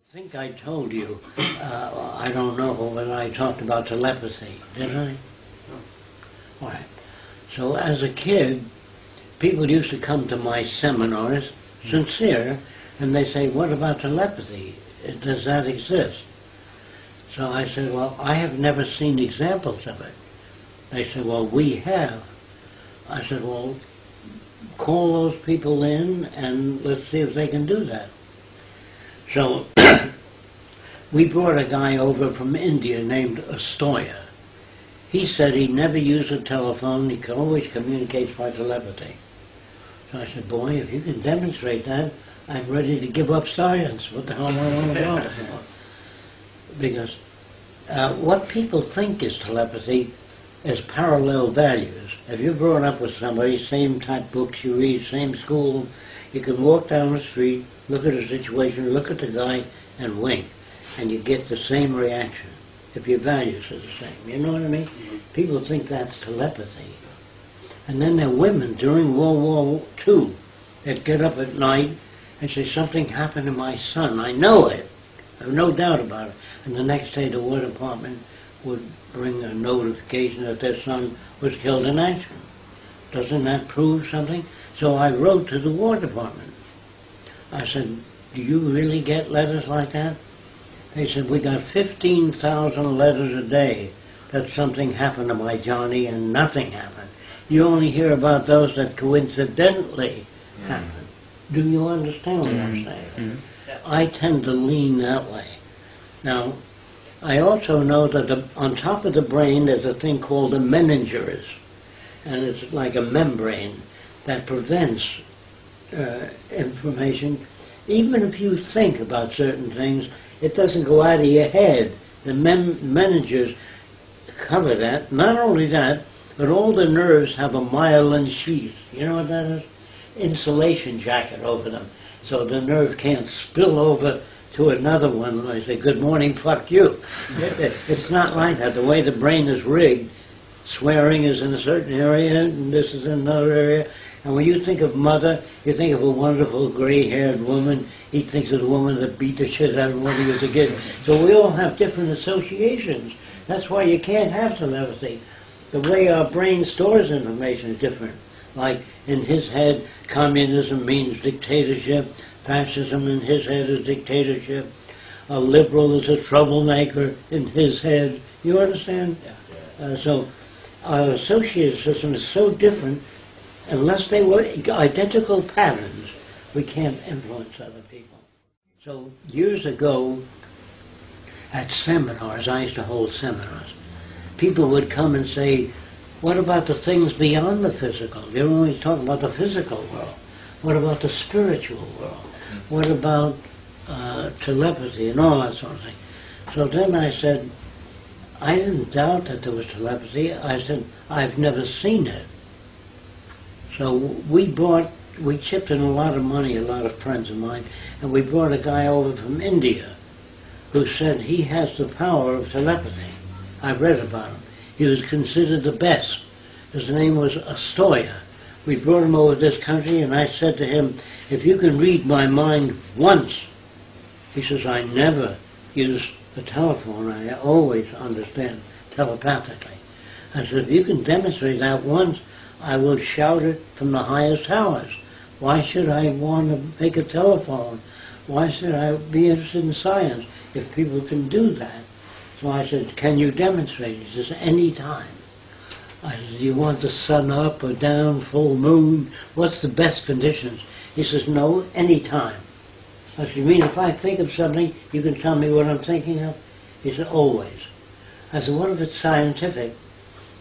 I think I told you, I don't know whether I talked about telepathy, did I? No. All right. So as a kid, people used to come to my seminars, sincere, and they say, what about telepathy? Does that exist? So I said, well, I have never seen examples of it. They said, well, we have. I said, well, call those people in and let's see if they can do that. So we brought a guy over from India named Astoya. He said he never used a telephone, he could always communicate by telepathy. So I said, boy, if you can demonstrate that, I'm ready to give up science. What the hell am I on about? Because what people think is telepathy is parallel values. If you're grown up with somebody, same type books you read, same school, you can walk down the street, look at a situation, look at the guy, and wink, and you get the same reaction if your values are the same. You know what I mean? People think that's telepathy. And then there are women during World War II that get up at night and say, something happened to my son. I know it. I have no doubt about it. And the next day the War Department would bring a notification that their son was killed in action. Doesn't that prove something? So I wrote to the War Department. I said, do you really get letters like that? They said, we got 15,000 letters a day that something happened to my Johnny and nothing happened. You only hear about those that coincidentally happen. Do you understand what I'm saying? I tend to lean that way. Now, I also know that on top of the brain there's a thing called a meninges, and it's like a membrane that prevents information. Even if you think about certain things, it doesn't go out of your head. The meninges cover that. Not only that, but all the nerves have a myelin sheath. You know what that is? Insulation jacket over them, so the nerve can't spill over to another one and I say, good morning, fuck you. It's not like that. The way the brain is rigged, swearing is in a certain area and this is in another area. And when you think of mother, you think of a wonderful gray-haired woman. He thinks of the woman that beat the shit out of him when he was a kid. So we all have different associations. That's why you can't have telepathy. The way our brain stores information is different. Like in his head, communism means dictatorship. Fascism in his head is dictatorship. A liberal is a troublemaker in his head. You understand? Yeah. So our associated system is so different. Unless they were identical patterns, we can't influence other people. So years ago, at seminars, I used to hold seminars, people would come and say, what about the things beyond the physical? You're always talking about the physical world. What about the spiritual world? What about telepathy and all that sort of thing? So then I said, I didn't doubt that there was telepathy. I said, I've never seen it. So we chipped in a lot of money, a lot of friends of mine, and we brought a guy over from India who said he has the power of telepathy. I read about him. He was considered the best. His name was Astoya. We brought him over to this country, and I said to him, if you can read my mind once, he says, I never use the telephone. I always understand telepathically. I said, if you can demonstrate that once, I will shout it from the highest towers. Why should I want to make a telephone? Why should I be interested in science if people can do that? So I said, can you demonstrate? He says, any time. I said, do you want the sun up or down, full moon? What's the best conditions? He says, no, any time. I said, you mean if I think of something, you can tell me what I'm thinking of? He said, always. I said, what if it's scientific?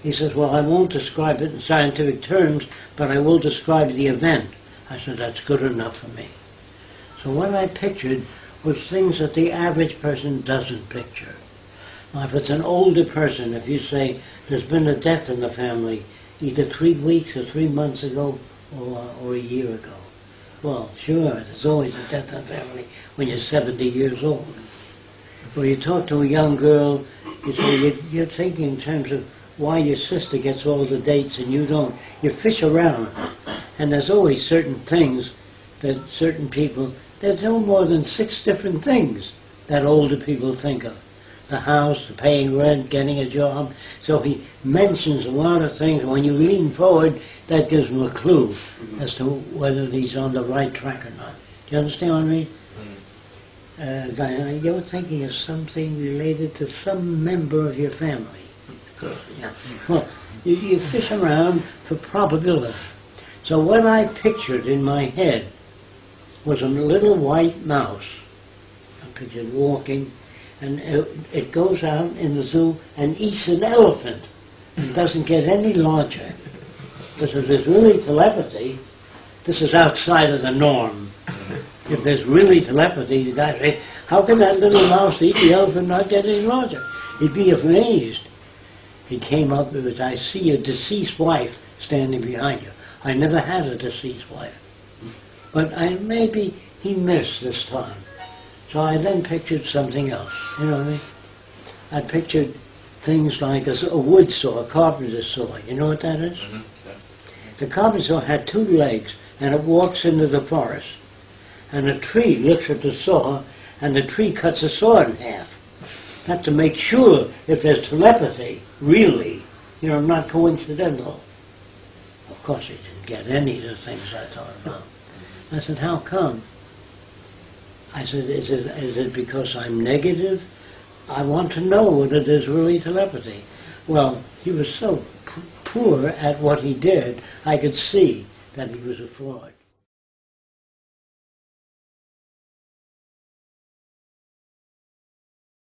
He says, well, I won't describe it in scientific terms, but I will describe the event. I said, that's good enough for me. So what I pictured was things that the average person doesn't picture. Now, if it's an older person, if you say, there's been a death in the family, either 3 weeks or 3 months ago or a year ago. Well, sure, there's always a death in the family when you're 70 years old. When you talk to a young girl, you say, you're thinking in terms of why your sister gets all the dates and you don't. You fish around, and there's always certain things that certain people, there's no more than 6 different things that older people think of. The house, the paying rent, getting a job. So he mentions a lot of things. When you lean forward, that gives him a clue as to whether he's on the right track or not. Do you understand what I mean? You're thinking of something related to some member of your family. Yeah. Well, you fish around for probability. So what I pictured in my head was a little white mouse. I pictured walking, and it goes out in the zoo and eats an elephant. It doesn't get any larger. Because if there's really telepathy, this is outside of the norm. If there's really telepathy, how can that little mouse eat the elephant and not get any larger? He'd be amazed. He came up with, I see a deceased wife standing behind you. I never had a deceased wife. But maybe he missed this time. So I then pictured something else. You know what I mean? I pictured things like a wood saw, a carpenter's saw. You know what that is? Mm-hmm. Yeah. The carpenter's saw had 2 legs, and it walks into the forest. And a tree looks at the saw, and the tree cuts the saw in half. That's to make sure if there's telepathy, really, you know, not coincidental. Of course, he didn't get any of the things I thought about. I said, how come? I said, is it because I'm negative? I want to know whether there's really telepathy. Well, he was so poor at what he did, I could see that he was a fraud.